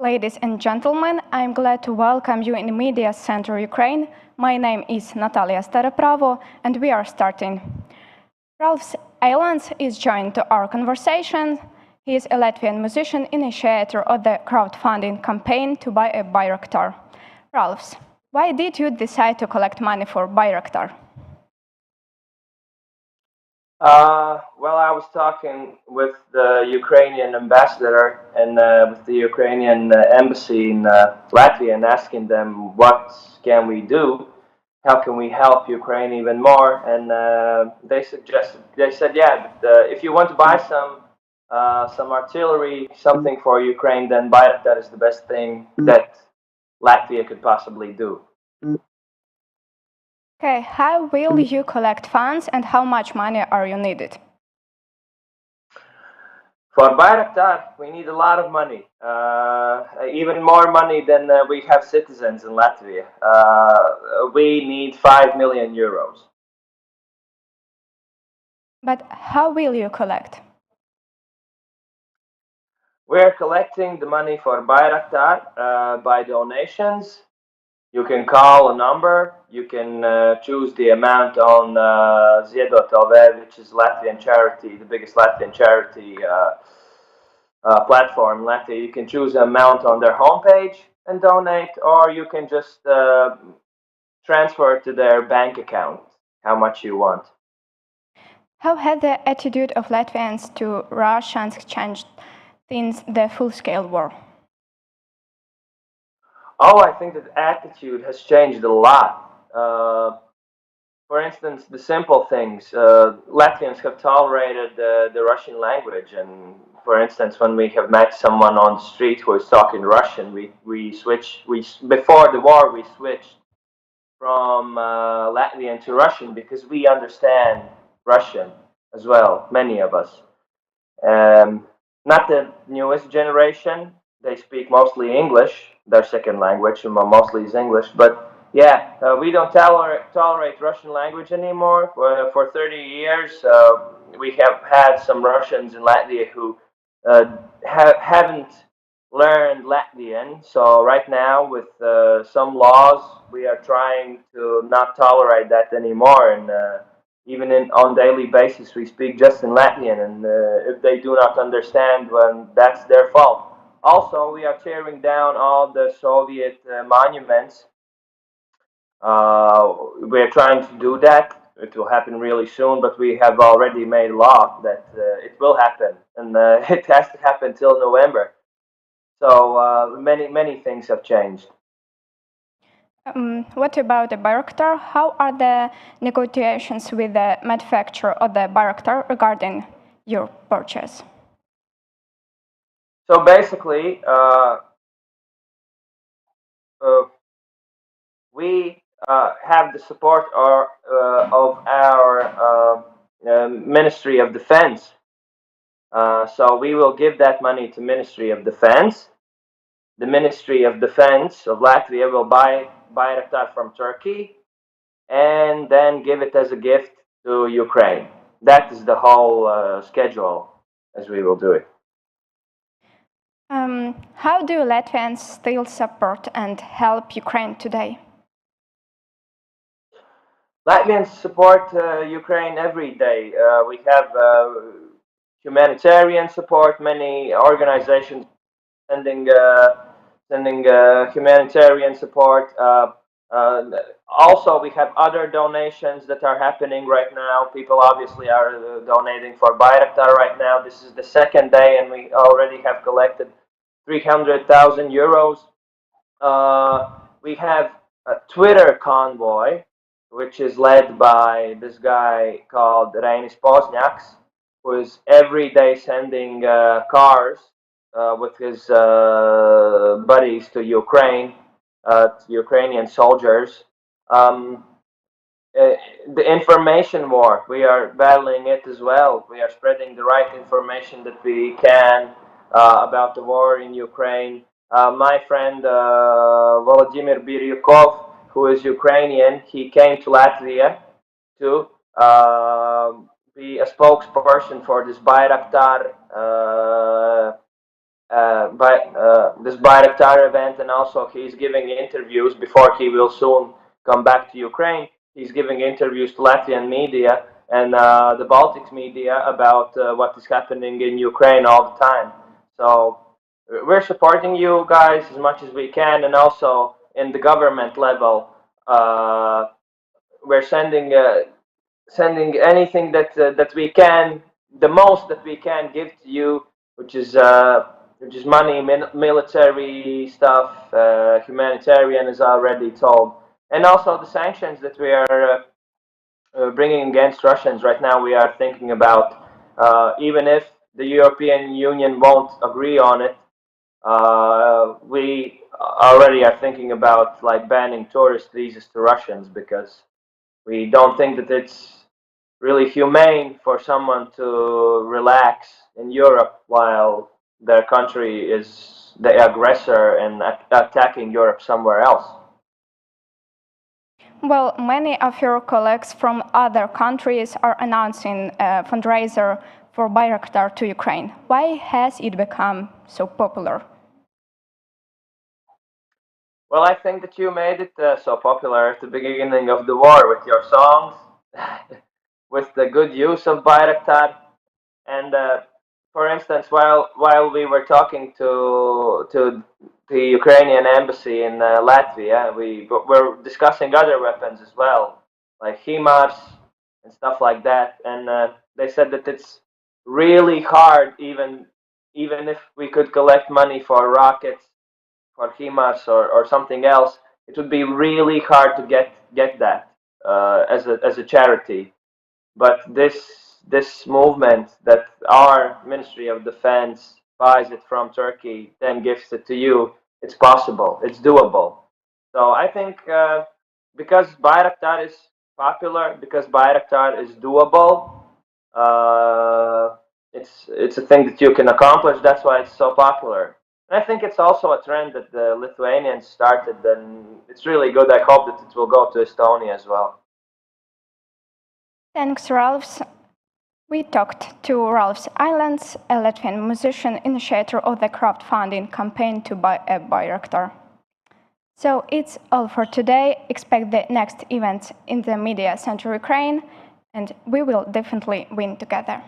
Ladies and gentlemen, I'm glad to welcome you in Медіацентру Ukraine. My name is Natalia Staropravo, and we are starting. Ralfs Eilands is joined to our conversation. He is a Latvian musician, initiator of the crowdfunding campaign to buy a Bayraktar. Ralfs, why did you decide to collect money for Bayraktar? Well, I was talking with the Ukrainian ambassador and with the Ukrainian embassy in Latvia and asking them what can we do, how can we help Ukraine even more, and they said, yeah, if you want to buy some artillery, something for Ukraine, then that is the best thing that Latvia could possibly do. Okay, how will you collect funds and how much money are you needed? For Bayraktar, we need a lot of money, even more money than we have citizens in Latvia. We need 5 million euros. But how will you collect? We're collecting the money for Bayraktar by donations. You can call a number, you can choose the amount on Ziedot LV, which is Latvian charity, the biggest Latvian charity platform in Latvia. You can choose an amount on their homepage and donate, or you can just transfer to their bank account how much you want. How has the attitude of Latvians to Russians changed since the full-scale war? Oh, I think that attitude has changed a lot. For instance, the simple things. Latvians have tolerated the Russian language, and for instance, when we have met someone on the street who is talking Russian, before the war we switched from Latvian to Russian because we understand Russian as well, many of us. Not the newest generation. They speak mostly English. Their second language mostly is English. But yeah, we don't tolerate Russian language anymore. For 30 years, we have had some Russians in Latvia who haven't learned Latvian. So right now, with some laws, we are trying to not tolerate that anymore. And even on daily basis, we speak just in Latvian. And if they do not understand, well, that's their fault. Also, we are tearing down all the Soviet monuments. We're trying to do that. It will happen really soon, but we have already made law that it will happen, and it has to happen till November. So many things have changed. What about the Bayraktar? How are the negotiations with the manufacturer of the Bayraktar regarding your purchase? So basically, we have the support of our Ministry of Defense. So we will give that money to Ministry of Defense. The Ministry of Defense of Latvia will buy Bayraktar from Turkey and then give it as a gift to Ukraine. That is the whole schedule as we will do it. How do Latvians still support and help Ukraine today? Latvians support Ukraine every day. We have humanitarian support. Many organizations sending humanitarian support. Also, we have other donations that are happening right now. People obviously are donating for Bayraktar right now. This is the second day, and we already have collected 300,000 euros. We have a Twitter convoy, which is led by this guy called Rainis Pozņaks, who is every day sending cars with his buddies to Ukraine, to Ukrainian soldiers. The information war, we are battling it as well. We are spreading the right information that we can about the war in Ukraine. My friend Volodymyr Biryukov, who is Ukrainian, he came to Latvia to be a spokesperson for this Bayraktar this Bayraktar event, and also he's giving interviews before he will soon come back to Ukraine. He's giving interviews to Latvian media and the Baltic media about what is happening in Ukraine all the time. So we're supporting you guys as much as we can, and also in the government level, we're sending anything that we can, the most that we can give to you, which is money, military stuff, humanitarian, as already told, and also the sanctions that we are bringing against Russians. Right now, we are thinking about, even if the European Union won't agree on it, we already are thinking about like banning tourist visas to Russians, because we don't think that it's really humane for someone to relax in Europe while their country is the aggressor and attacking Europe somewhere else. Well, many of your colleagues from other countries are announcing a fundraiser for Bayraktar to Ukraine. Why has it become so popular? Well, I think that you made it so popular at the beginning of the war with your songs, with the good use of Bayraktar, and for instance, while we were talking to the Ukrainian embassy in Latvia, we were discussing other weapons as well, like HIMARS and stuff like that, and they said that it's really hard, even if we could collect money for rockets, for HIMARS or something else, it would be really hard to get that as a charity. But this movement that our Ministry of Defense buys it from Turkey, then gives it to you, it's possible, it's doable. So I think because Bayraktar is popular, because Bayraktar is doable, it's a thing that you can accomplish. That's why it's so popular. And I think it's also a trend that the Lithuanians started, and it's really good. I hope that it will go to Estonia as well. Thanks, Ralfs. We talked to Ralfs Eilands, a Latvian musician, initiator of the crowdfunding campaign to buy a Bayraktar. So it's all for today. Expect the next event in the Mediacentrу Ukraine, and we will definitely win together.